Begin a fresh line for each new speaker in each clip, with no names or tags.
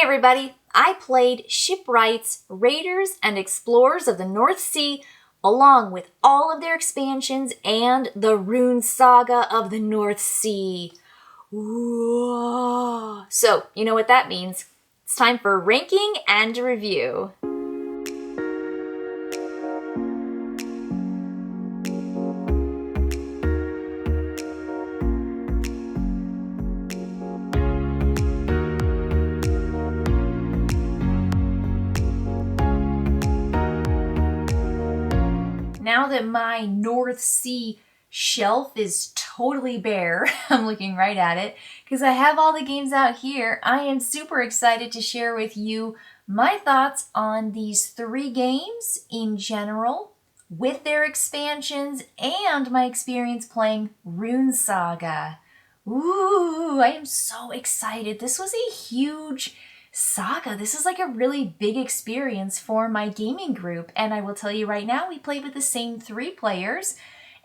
everybody, I played Shipwrights, Raiders, and Explorers of the North Sea, along with all of their expansions and the Rune Saga of the North Sea. Ooh. So, you know what that means. It's time for ranking and review. Now that my North Sea shelf is totally bare, I'm looking right at it, because I have all the games out here, I am super excited to share with you my thoughts on these 3 games in general, with their expansions, and my experience playing Rune Saga. Ooh, I am so excited. This was a huge saga. This is like a really big experience for my gaming group, and I will tell you right now, we played with the same 3 players,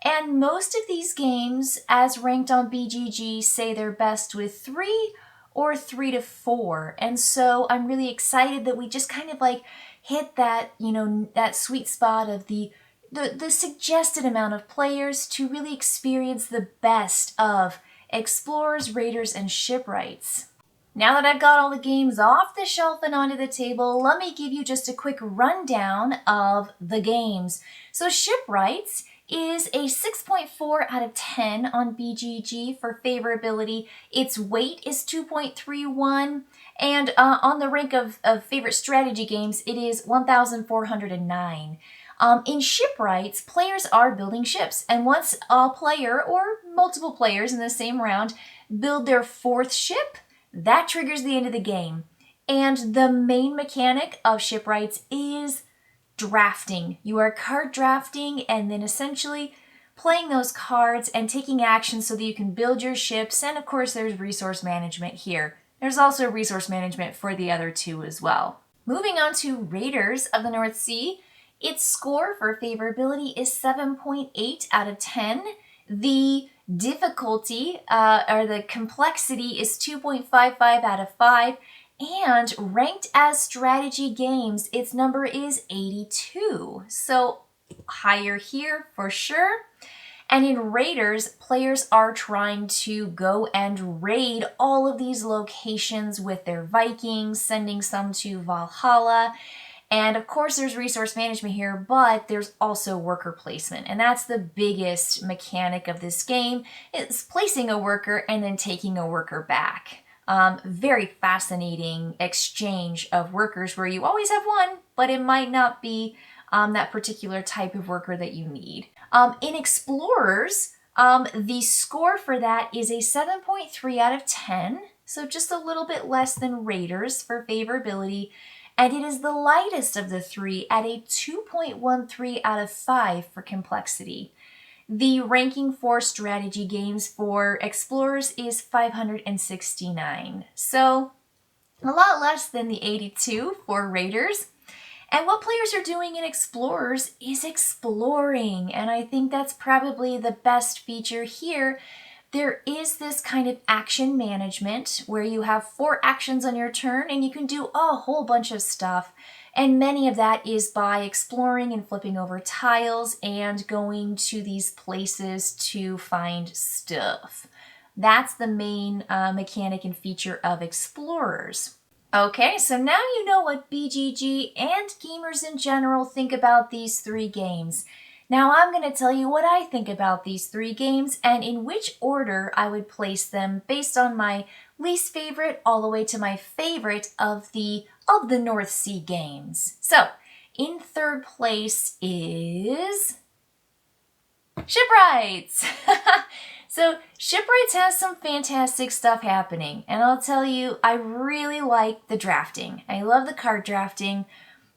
and most of these games, as ranked on BGG, say they're best with 3 or 3 to 4, and so I'm really excited that we just kind of like hit that, that sweet spot of the suggested amount of players to really experience the best of Explorers, Raiders, and Shipwrights. Now that I've got all the games off the shelf and onto the table, let me give you just a quick rundown of the games. So Shipwrights is a 6.4 out of 10 on BGG for favorability. Its weight is 2.31, and on the rank of favorite strategy games, it is 1,409. In Shipwrights, players are building ships, and once a player or multiple players in the same round build their 4th ship, that triggers the end of the game. And the main mechanic of Shipwrights is drafting. You are card drafting and then essentially playing those cards and taking action so that you can build your ships. And of course, there's resource management here. There's also resource management for the other 2 as well. Moving on to Raiders of the North Sea, its score for favorability is 7.8 out of 10. The difficulty or the complexity is 2.55 out of 5, and ranked as strategy games, its number is 82. So higher here for sure. And in Raiders, players are trying to go and raid all of these locations with their Vikings, sending some to Valhalla. And of course, there's resource management here, but there's also worker placement. And that's the biggest mechanic of this game, is placing a worker and then taking a worker back. Very fascinating exchange of workers where you always have one, but it might not be that particular type of worker that you need. In Explorers, the score for that is a 7.3 out of 10, so just a little bit less than Raiders for favorability. And it is the lightest of the 3 at a 2.13 out of 5 for complexity. The ranking for strategy games for Explorers is 569. So a lot less than the 82 for Raiders. And what players are doing in Explorers is exploring. And I think that's probably the best feature here. There is this kind of action management where you have 4 actions on your turn and you can do a whole bunch of stuff. And many of that is by exploring and flipping over tiles and going to these places to find stuff. That's the main mechanic and feature of Explorers. Okay, so now you know what BGG and gamers in general think about these 3 games. Now I'm going to tell you what I think about these 3 games and in which order I would place them based on my least favorite all the way to my favorite of the North Sea games. So, in 3rd place is Shipwrights. So, Shipwrights has some fantastic stuff happening, and I'll tell you, I really like the drafting. I love the card drafting,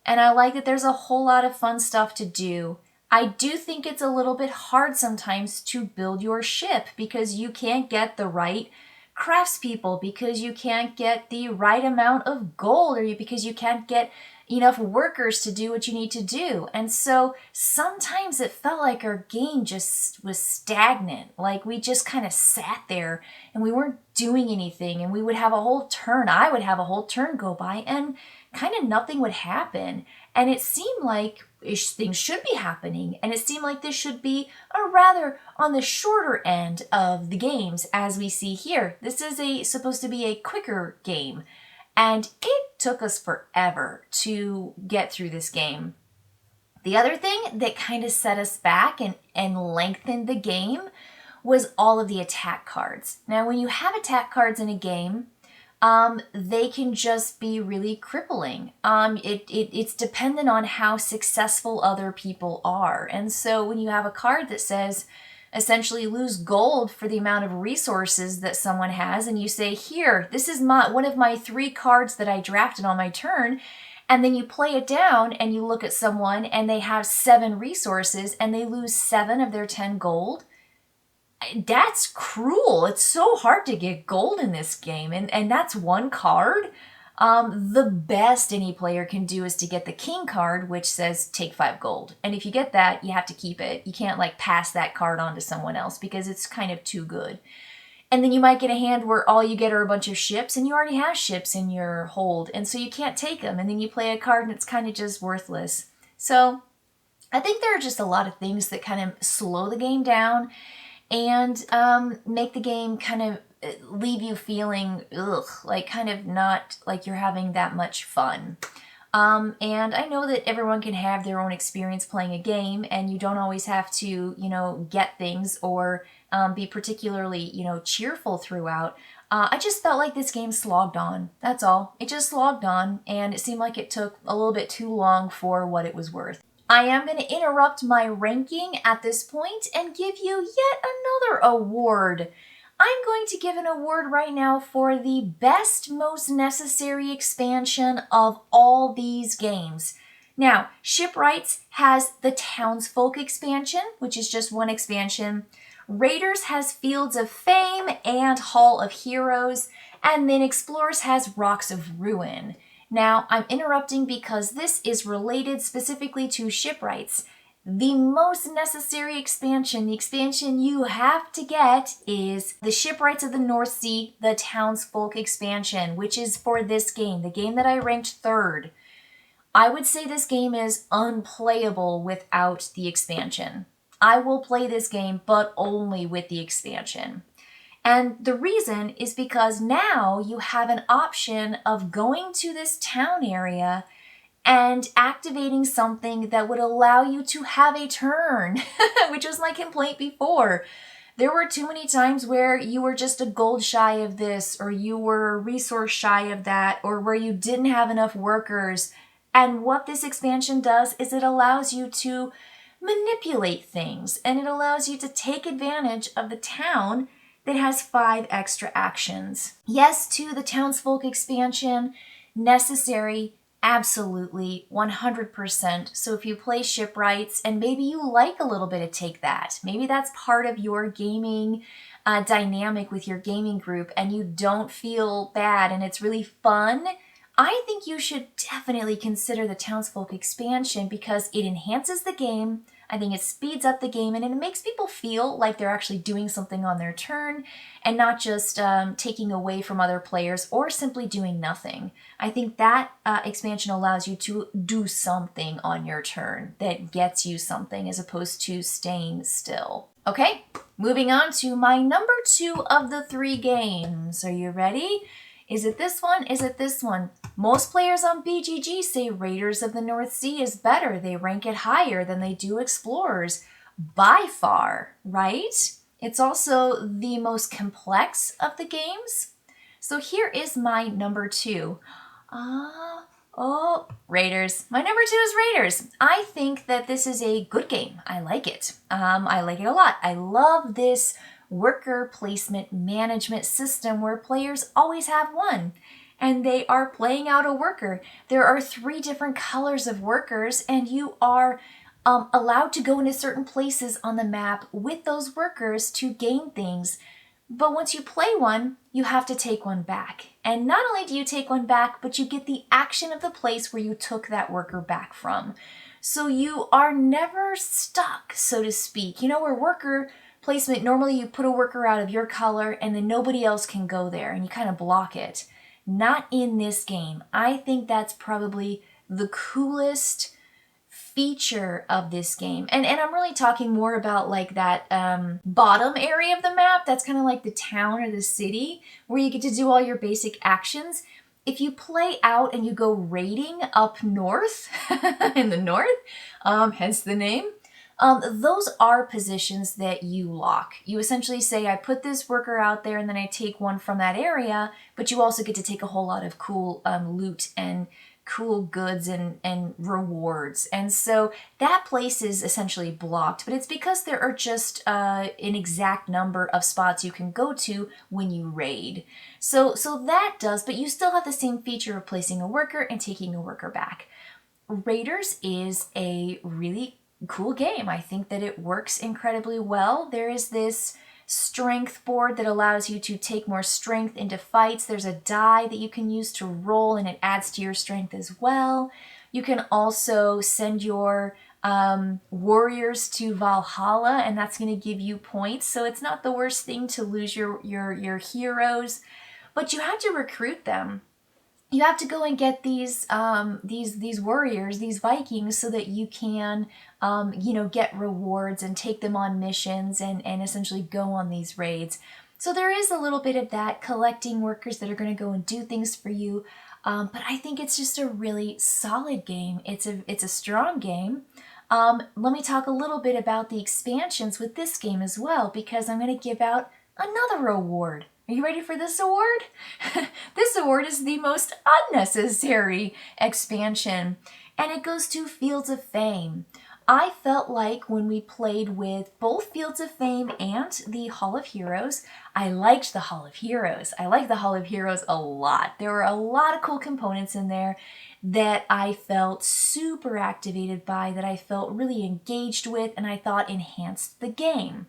and I like that there's a whole lot of fun stuff to do. I do think it's a little bit hard sometimes to build your ship because you can't get the right craftspeople, because you can't get the right amount of gold, or because you can't get enough workers to do what you need to do. And so sometimes it felt like our game just was stagnant. Like we just kind of sat there and we weren't doing anything, and we would have a whole turn. I would have a whole turn go by and kind of nothing would happen. And it seemed like things should be happening. And it seemed like this should be a rather on the shorter end of the games, as we see here. This is supposed to be a quicker game. And it took us forever to get through this game. The other thing that kind of set us back and lengthened the game was all of the attack cards. Now, when you have attack cards in a game, they can just be really crippling. It's dependent on how successful other people are. And so when you have a card that says, essentially lose gold for the amount of resources that someone has, and you say, here, this is one of my 3 cards that I drafted on my turn, and then you play it down and you look at someone and they have 7 resources and they lose 7 of their 10 gold. That's cruel. It's so hard to get gold in this game, and that's 1 card. The best any player can do is to get the king card, which says take 5 gold. And if you get that, you have to keep it. You can't like pass that card on to someone else because it's kind of too good. And then you might get a hand where all you get are a bunch of ships, and you already have ships in your hold, and so you can't take them. And then you play a card and it's kind of just worthless. So I think there are just a lot of things that kind of slow the game down and make the game kind of leave you feeling like kind of not like you're having that much fun. And I know that everyone can have their own experience playing a game, and you don't always have to, get things or be particularly, cheerful throughout. I just felt like this game slogged on. That's all. It just slogged on, and it seemed like it took a little bit too long for what it was worth. I am going to interrupt my ranking at this point and give you yet another award. I'm going to give an award right now for the best, most necessary expansion of all these games. Now, Shipwrights has the Townsfolk expansion, which is just 1 expansion. Raiders has Fields of Fame and Hall of Heroes. And then Explorers has Rocks of Ruin. Now, I'm interrupting because this is related specifically to Shipwrights. The most necessary expansion, the expansion you have to get, is the Shipwrights of the North Sea, the Townsfolk expansion, which is for this game, the game that I ranked 3rd. I would say this game is unplayable without the expansion. I will play this game, but only with the expansion. And the reason is because now you have an option of going to this town area and activating something that would allow you to have a turn, which was my complaint before. There were too many times where you were just a gold shy of this, or you were a resource shy of that, or where you didn't have enough workers. And what this expansion does is it allows you to manipulate things, and it allows you to take advantage of the town that has 5 extra actions. Yes, to the Townsfolk expansion, necessary, absolutely, 100%. So if you play Shipwrights and maybe you like a little bit of Take That, maybe that's part of your gaming dynamic with your gaming group and you don't feel bad and it's really fun, I think you should definitely consider the Townsfolk expansion because it enhances the game. I think it speeds up the game and it makes people feel like they're actually doing something on their turn and not just taking away from other players or simply doing nothing. I think that expansion allows you to do something on your turn that gets you something as opposed to staying still. Okay, moving on to my number 2 of the 3 games. Are you ready? Is it this one? Is it this one? Most players on BGG say Raiders of the North Sea is better. They rank it higher than they do Explorers. By far, right? It's also the most complex of the games. So here is my number 2. Raiders. My number 2 is Raiders. I think that this is a good game. I like it. I like it a lot. I love this worker placement management system where players always have one and they are playing out a worker. There are 3 different colors of workers and you are allowed to go into certain places on the map with those workers to gain things. But once you play one, you have to take one back. And not only do you take one back, but you get the action of the place where you took that worker back from. So you are never stuck, so to speak. You know, where worker placement, normally you put a worker out of your color and then nobody else can go there and you kind of block it. Not in this game. I think that's probably the coolest feature of this game. And I'm really talking more about like that bottom area of the map. That's kind of like the town or the city where you get to do all your basic actions. If you play out and you go raiding up north, in the north, hence the name, those are positions that you lock. You essentially say, I put this worker out there and then I take one from that area, but you also get to take a whole lot of cool loot and cool goods and rewards. And so that place is essentially blocked, but it's because there are just an exact number of spots you can go to when you raid. So that does, but you still have the same feature of placing a worker and taking a worker back. Raiders is a really cool game. I think that it works incredibly well. There is this strength board that allows you to take more strength into fights. There's a die that you can use to roll and it adds to your strength as well. You can also send your warriors to Valhalla and that's going to give you points. So it's not the worst thing to lose your heroes, but you have to recruit them. You have to go and get these warriors, these Vikings, so that you can, get rewards and take them on missions and essentially go on these raids. So there is a little bit of that, collecting workers that are going to go and do things for you. But I think it's just a really solid game. It's a strong game. Let me talk a little bit about the expansions with this game as well, because I'm going to give out another award. Are you ready for this award? This award is the most unnecessary expansion, and it goes to Fields of Fame. I felt like when we played with both Fields of Fame and the Hall of Heroes, I liked the Hall of Heroes. I like the Hall of Heroes a lot. There were a lot of cool components in there that I felt super activated by, that I felt really engaged with, and I thought enhanced the game.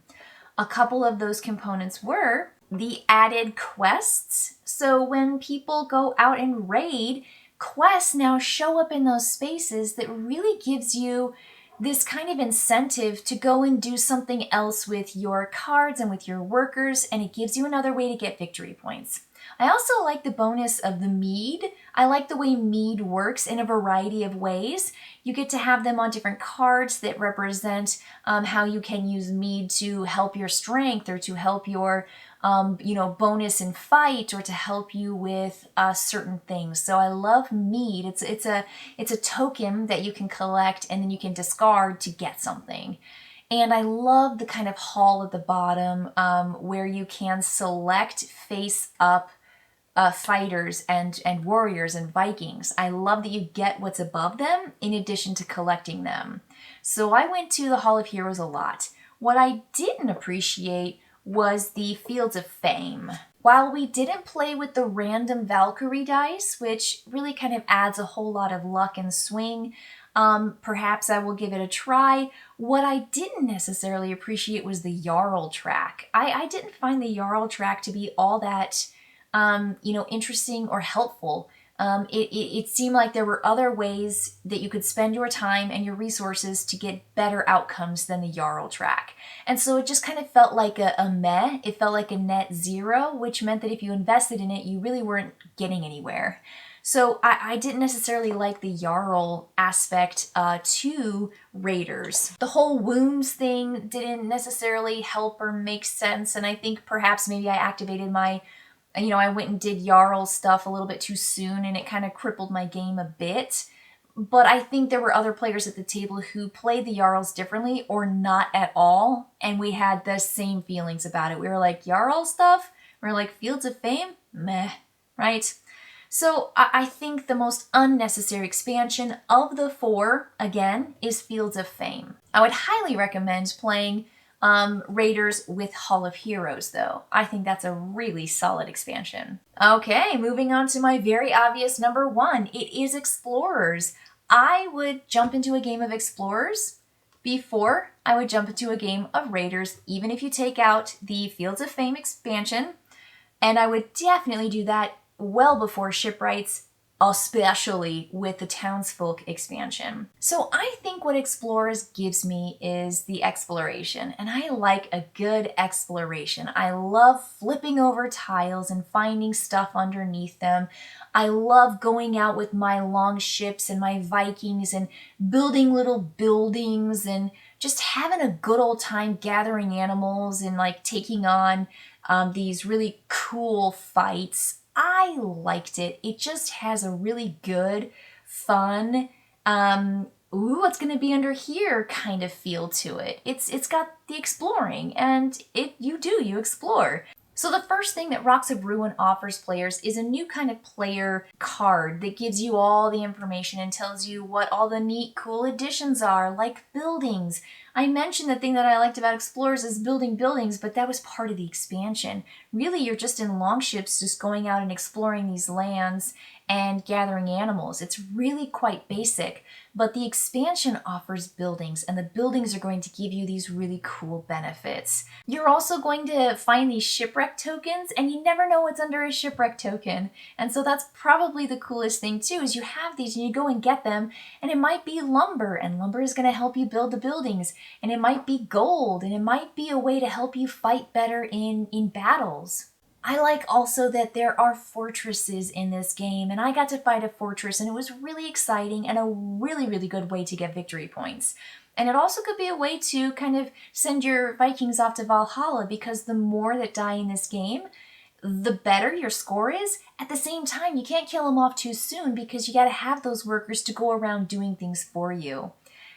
A couple of those components were the added quests. So when people go out and raid, quests now show up in those spaces that really gives you this kind of incentive to go and do something else with your cards and with your workers, and it gives you another way to get victory points. I also like the bonus of the mead. I like the way mead works in a variety of ways. You get to have them on different cards that represent how you can use mead to help your strength or to help your bonus in fight or to help you with certain things. So I love mead. It's a token that you can collect and then you can discard to get something. And I love the kind of hall at the bottom where you can select face up fighters and warriors and Vikings. I love that you get what's above them in addition to collecting them. So I went to the Hall of Heroes a lot. What I didn't appreciate was the Fields of Fame. While we didn't play with the random Valkyrie dice, which really kind of adds a whole lot of luck and swing, perhaps I will give it a try. What I didn't necessarily appreciate was the Jarl track. I didn't find the Jarl track to be all that interesting or helpful. It seemed like there were other ways that you could spend your time and your resources to get better outcomes than the Jarl track. And so it just kind of felt like a meh. It felt like a net zero, which meant that if you invested in it, you really weren't getting anywhere. So I didn't necessarily like the Jarl aspect to Raiders. The whole wounds thing didn't necessarily help or make sense, and I think perhaps maybe I activated my I went and did Jarl stuff a little bit too soon and it kind of crippled my game a bit. But I think there were other players at the table who played the Jarls differently or not at all. And we had the same feelings about it. We were like, Jarl stuff? We were like, Fields of Fame? Meh, right? So I think the most unnecessary expansion of the four, again, is Fields of Fame. I would highly recommend playing Raiders with Hall of Heroes, though. I think that's a really solid expansion. Okay, moving on to my very obvious number one. It is Explorers. I would jump into a game of Explorers before I would jump into a game of Raiders, even if you take out the Fields of Fame expansion. And I would definitely do that well before Shipwrights, especially with the Townsfolk expansion. So I think what Explorers gives me is the exploration, and I like a good exploration. I love flipping over tiles and finding stuff underneath them. I love going out with my long ships and my Vikings and building little buildings and just having a good old time gathering animals and like taking on these really cool fights. I liked it. It just has a really good, fun, ooh, what's going to be under here kind of feel to it. It's got the exploring, and you explore. So the first thing that Rocks of Ruin offers players is a new kind of player card that gives you all the information and tells you what all the neat, cool additions are, like buildings. I mentioned the thing that I liked about Explorers is building buildings, but that was part of the expansion. Really, you're just in longships just going out and exploring these lands and gathering animals. It's really quite basic, but the expansion offers buildings, and the buildings are going to give you these really cool benefits. You're also going to find these shipwreck tokens, and you never know what's under a shipwreck token. And so that's probably the coolest thing too, is you have these and you go and get them, and it might be lumber, and lumber is going to help you build the buildings, and it might be gold, and it might be a way to help you fight better in battles. I like also that there are fortresses in this game, and I got to fight a fortress, and it was really exciting and a really, really good way to get victory points. And it also could be a way to kind of send your Vikings off to Valhalla, because the more that die in this game, the better your score is. At the same time, you can't kill them off too soon because you got to have those workers to go around doing things for you.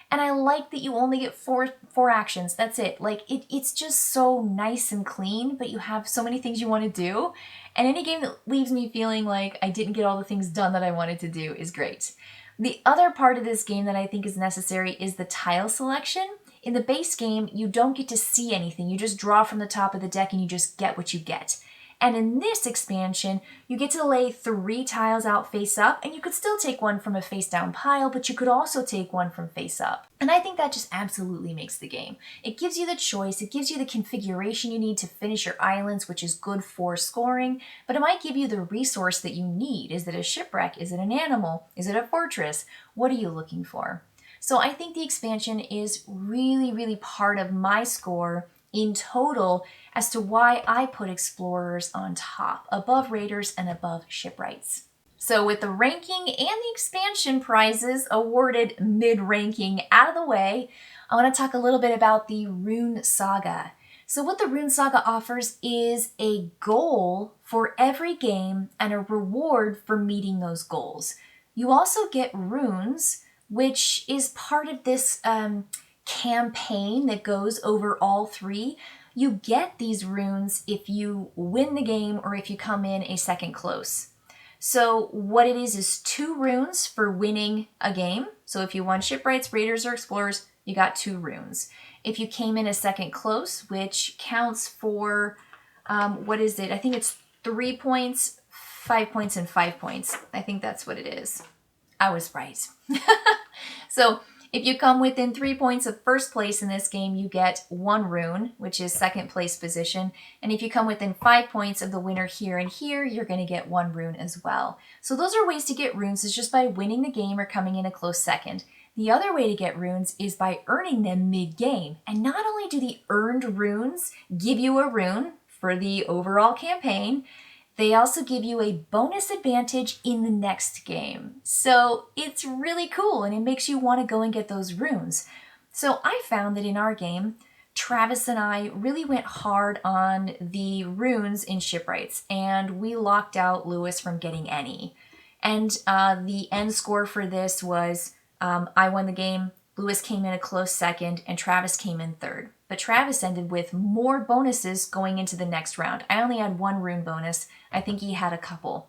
And I like that you only get four actions. That's it. Like, it's just so nice and clean, but you have so many things you want to do. And any game that leaves me feeling like I didn't get all the things done that I wanted to do is great. The other part of this game that I think is necessary is the tile selection. In the base game, you don't get to see anything. You just draw from the top of the deck and you just get what you get. And in this expansion, you get to lay 3 tiles out face up, and you could still take one from a face down pile, but you could also take one from face up. And I think that just absolutely makes the game. It gives you the choice, it gives you the configuration you need to finish your islands, which is good for scoring, but it might give you the resource that you need. Is it a shipwreck? Is it an animal? Is it a fortress? What are you looking for? So I think the expansion is really, really part of my score in total as to why I put Explorers on top, above Raiders and above Shipwrights. So with the ranking and the expansion prizes awarded mid-ranking out of the way, I want to talk a little bit about the Rune Saga. So what the Rune Saga offers is a goal for every game and a reward for meeting those goals. You also get runes, which is part of this campaign that goes over all 3. You get these runes if you win the game or if you come in a second close. So what it is 2 runes for winning a game. So if you won Shipwrights, Raiders, or Explorers, you got 2 runes. If you came in a second close, which counts for, what is it? I think it's 3 points, 5 points, and 5 points. I think that's what it is. I was right. So if you come within 3 points of first place in this game, you get 1 rune, which is second place position. And if you come within 5 points of the winner here and here, you're going to get 1 rune as well. So those are ways to get runes, is just by winning the game or coming in a close second. The other way to get runes is by earning them mid-game. And not only do the earned runes give you a rune for the overall campaign, they also give you a bonus advantage in the next game. So it's really cool, and it makes you want to go and get those runes. So I found that in our game, Travis and I really went hard on the runes in Shipwrights, and we locked out Lewis from getting any. And the end score for this was I won the game, Lewis came in a close second, and Travis came in third. But Travis ended with more bonuses going into the next round. I only had 1 rune bonus. I think he had a couple.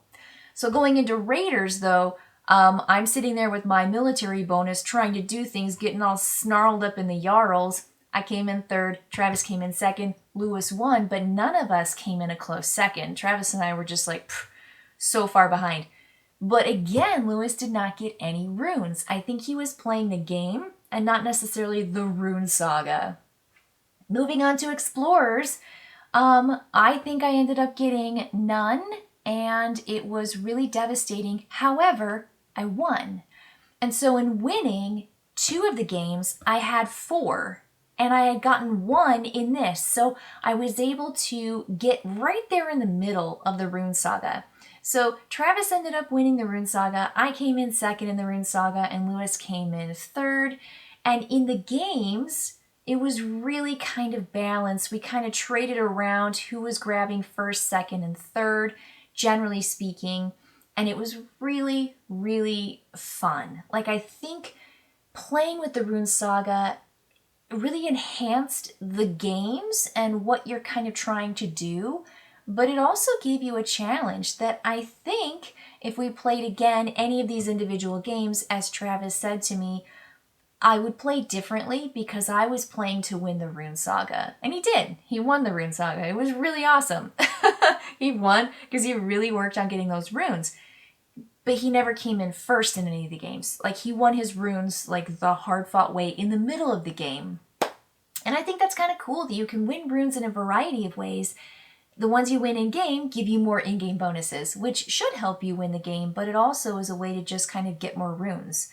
So going into Raiders, though, I'm sitting there with my military bonus, trying to do things, getting all snarled up in the Jarls. I came in third, Travis came in second, Lewis won, but none of us came in a close second. Travis and I were just like, so far behind. But again, Lewis did not get any runes. I think he was playing the game and not necessarily the Rune Saga. Moving on to Explorers, I think I ended up getting none, and it was really devastating. However, I won. And so in winning 2 of the games, I had 4. And I had gotten 1 in this. So I was able to get right there in the middle of the Rune Saga. So Travis ended up winning the Rune Saga. I came in second in the Rune Saga, and Lewis came in third. And in the games, it was really kind of balanced. We kind of traded around who was grabbing first, second, and third, generally speaking. And it was really, really fun. Like, I think playing with the Rune Saga really enhanced the games and what you're kind of trying to do, but it also gave you a challenge that I think if we played again any of these individual games, as Travis said to me, I would play differently because I was playing to win the Rune Saga. And he did. He won the Rune Saga. It was really awesome. He won because he really worked on getting those runes. But he never came in first in any of the games. Like, he won his runes like the hard-fought way in the middle of the game. And I think that's kind of cool that you can win runes in a variety of ways. The ones you win in-game give you more in-game bonuses, which should help you win the game, but it also is a way to just kind of get more runes.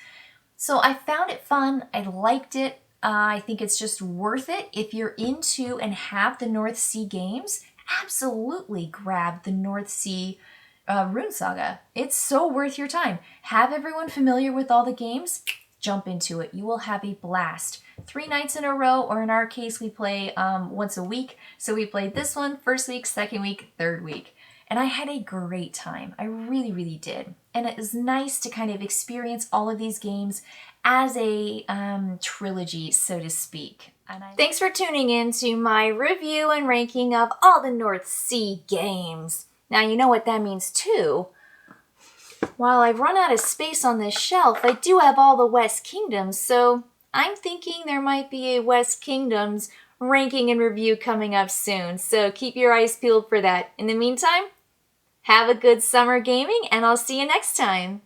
So I found it fun. I liked it. I think it's just worth it. If you're into and have the North Sea games, absolutely grab the North Sea Rune Saga. It's so worth your time. Have everyone familiar with all the games? Jump into it. You will have a blast. 3 nights in a row, or in our case, we play once a week. So we played this one first week, second week, third week. And I had a great time. I really, really did. And it was nice to kind of experience all of these games as a trilogy, so to speak. Thanks for tuning in to my review and ranking of all the North Sea games. Now, you know what that means too. While I've run out of space on this shelf, I do have all the West Kingdoms, so I'm thinking there might be a West Kingdoms ranking and review coming up soon, so keep your eyes peeled for that. In the meantime, have a good summer gaming, and I'll see you next time.